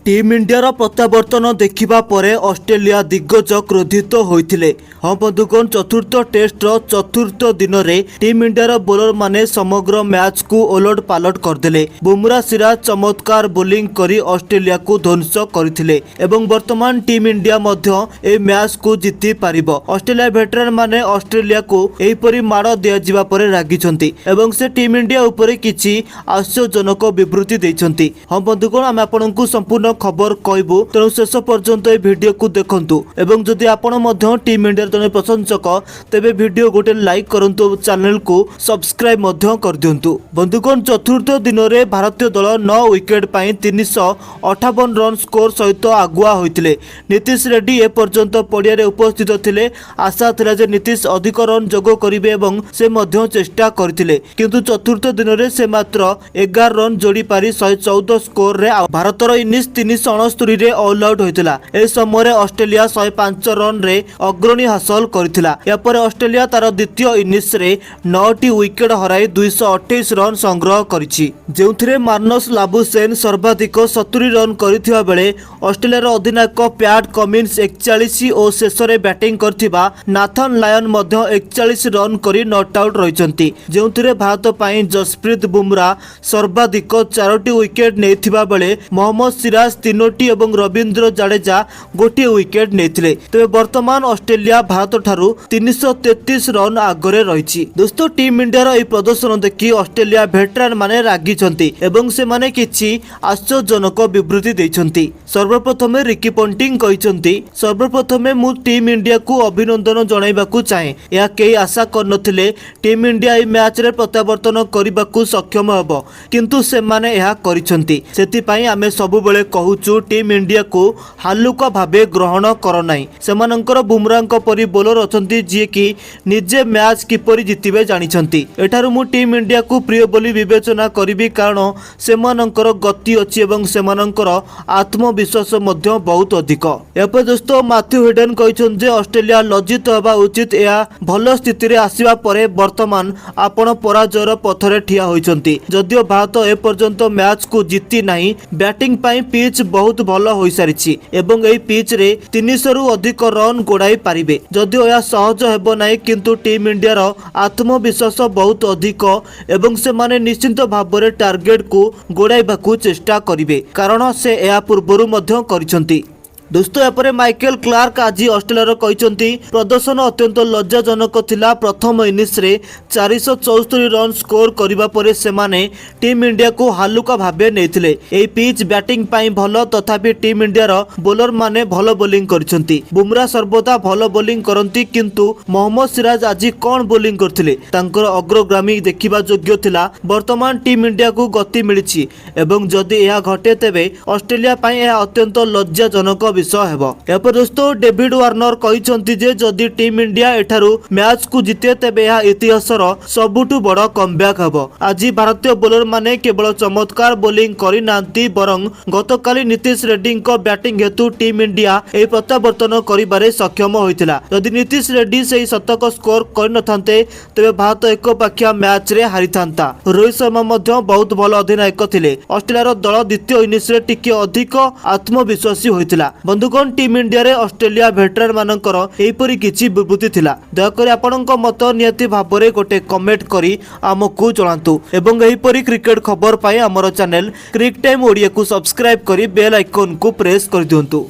Team India प्रत्यावर्तन देखा पर Australia दिग्गज क्रोधित होते। हाँ बंधुगण, चतुर्थ टेस्ट चतुर्थ दिन में टीम इंडिया बोलर माने समग्र मैच को ओलट पालट करदे। बुमरा सिराज चमत्कार बोलिंग करी ऑस्ट्रेलिया को ध्वंस करथिले एवं वर्तमान टीम इंडिया ए मैच को जीति पारिबो। ऑस्ट्रेलिया वेटरान माने ऑस्ट्रेलिया को एहीपरि माड़ दिया पर रागिछंती एवं से टीम इंडिया उपरे किछि आश्चर्यजनक विवृत्ति दैछंती। हाँ बंधुगण, आम आपनकु संपूर्ण खबर कहबू, तेणु शेष पर्यंत ए वीडियो को देखंतु एवं जदि आपण मध्य टीम इंडिया जने प्रशंसक तेबे वीडियो गोटे लाइक करंतु, चैनल को सब्सक्राइब मध्य कर दियंतु। बंधुगण, चतुर्थ दिन में भारतीय दल 9 विकेट पाई 358 रन स्कोर सहित आगुआ होइतिले। नीतीश रेड्डी ए पर्यंत पड़िया रे उपस्थित थिले। आशा थिला जे नीतीश अधिक रन जोग करिवे एवं से मध्य चेष्टा करथिले, किंतु चतुर्थ दिन में से मात्र 11 रन जोड़ी पारी 114 स्कोर रे भारतर इनिंग्स 369 रे ऑल आउट होइतिला। ए समय ऑस्ट्रेलिया 105 रन रे अग्रणी हासिल करथिला। या पर ऑस्ट्रेलिया तार द्वितीय इनिंग्स रे 9टी विकेट हराई 228 रन संग्रह करिछि, जेउथिरे मार्नस लाबुसेन सर्वाधिक 70 रन करिथिबा बेले ऑस्ट्रेलियार अधिनायक पैट कमिन्स 41 और शेष रे बैटिंग करथिबा नाथन लायन मध्य 41 रन करी नॉट आउट रहिसंती, जेउथिरे भारत पई जसप्रीत बुमरा सर्वाधिक 4टी विकेट नेथिबा बेले मोहम्मद सिराज 3टी और रविंद्र जडेजा गोटे विकेट नेथिले। तबे वर्तमान ऑस्ट्रेलिया भारत ठारू 333 रन आगरे रहिछि। दोस्तों, टीम इंडिया ए प्रदर्शन देखि ऑस्ट्रेलिया वेटरान माने रागिछंती एवं से माने किछि आश्चर्यजनक विवृत्ति दैछंती। सर्वप्रथम रिकी पंटिंग कहिसंती, सर्वप्रथम मु टीम इंडिया को अभिनंदन जणाइबाकू चाहे। या केही आशा करनथिले टीम इंडिया ए मैच रे प्रत्यावर्तन करिबाकू सक्षम हबो, किंतु से माने यह करिसंती। सेति पई आमे सब बेले कहूचु टीम इंडिया को हालुका भावे ग्रहण कर नाही। सेमानंकर बुमरांक परी बोलर अछंती जे कि निजे मैच किपरि जितिबे जानिछंती। एठारु मु टीम इंडिया को प्रिय बोली विवेचना करिबी, कारण सेमानंकर गति अछि एवं सेमानंकर आत्मविश्वास मध्य बहुत अधिक। एपर दोस्तों मैथ्यू हेडन कहिछन जे ऑस्ट्रेलिया लज्जित होबा उचित। या भल स्थिति रे आसीबा परे वर्तमान आपण पराजयर पथरे ठिया होइछंती। जदियो भारत ए पर्यंत मैच को जीति नाही, बैटिंग पाई पिच बहुत भल होई सारिछि एवं एई पिच रे 300 रु अधिक रन गोड़ाई पारिबे। जदियो यह सहज हेबो नाही, किंतु टीम इंडिया रो आत्मविश्वास बहुत अधिक एवं से माने निश्चित भाव में टार्गेट को गोड़ाइबाकू चेष्टा करिवे, कारण से या पूर्वरु मध्य करिसंती। दोस्तों, यापर माइकल क्लार्क आज ऑस्ट्रेलिया कहते प्रदर्शन अत्यंत लज्जाजनक थिला। प्रथम इनिंग्स रे 474 रन स्कोर करबा परे सेमाने टीम इंडिया को हालुका भाबे नेथिले। एई पिच बैटिंग पाई भल, तथापि टीम इंडिया रो बोलर माने भल बोलिंग करछंती। बुमरा सर्वदा भल बोलिंग करंती, किंतु मोहम्मद सिराज आज कोन बोलिंग करथिले तांकर अग्रगामी देखिबा योग्य थिला। वर्तमान टीम इंडिया को गति मिलिछि एवं जदि यह घटे तेबे ऑस्ट्रेलिया पाई यह अत्यंत लज्जाजनक विषय हेबो। एपर दोस्तों डेविड वार्नर कहिसंती जे जदि टीम इंडिया एठारू मैच को जीते तेबे यह इतिहासर सबुठु बड़ कमबैक हेबो। आज भारतीय बोलर माने केवल चमत्कार बोलिंग करि नांती, बरं गतकाली नीतीश रेड्डी को बैटिंग हेतु टीम इंडिया ए प्रत्यावर्तन करिबारे सक्षम होइतिला। यदि नीतीश रेड्डी से शतक स्कोर करि नथांते तेबे भारत एक पाखिया मैच रे हारिथांता। रोहित शर्मा मध्य बहुत भल अधिनायक थिले। ऑस्ट्रेलिया दल द्वितीय इनिंग्स रे टिके अधिक आत्मविश्वासी होइतिला। बंधुगण, टीम इंडिया रे ऑस्ट्रेलिया वेटरान मानकर एहीपरि किछि विवृत्ति थिला। दयाकरी आपणक मत नियति भाबरे गोटे कमेंट करी आमकु जणांतु एवं एहीपरि क्रिकेट खबर पाई हमर चैनल क्रिक टाइम ओडिया को सब्सक्राइब करी बेल आइकन को प्रेस कर दियंतु।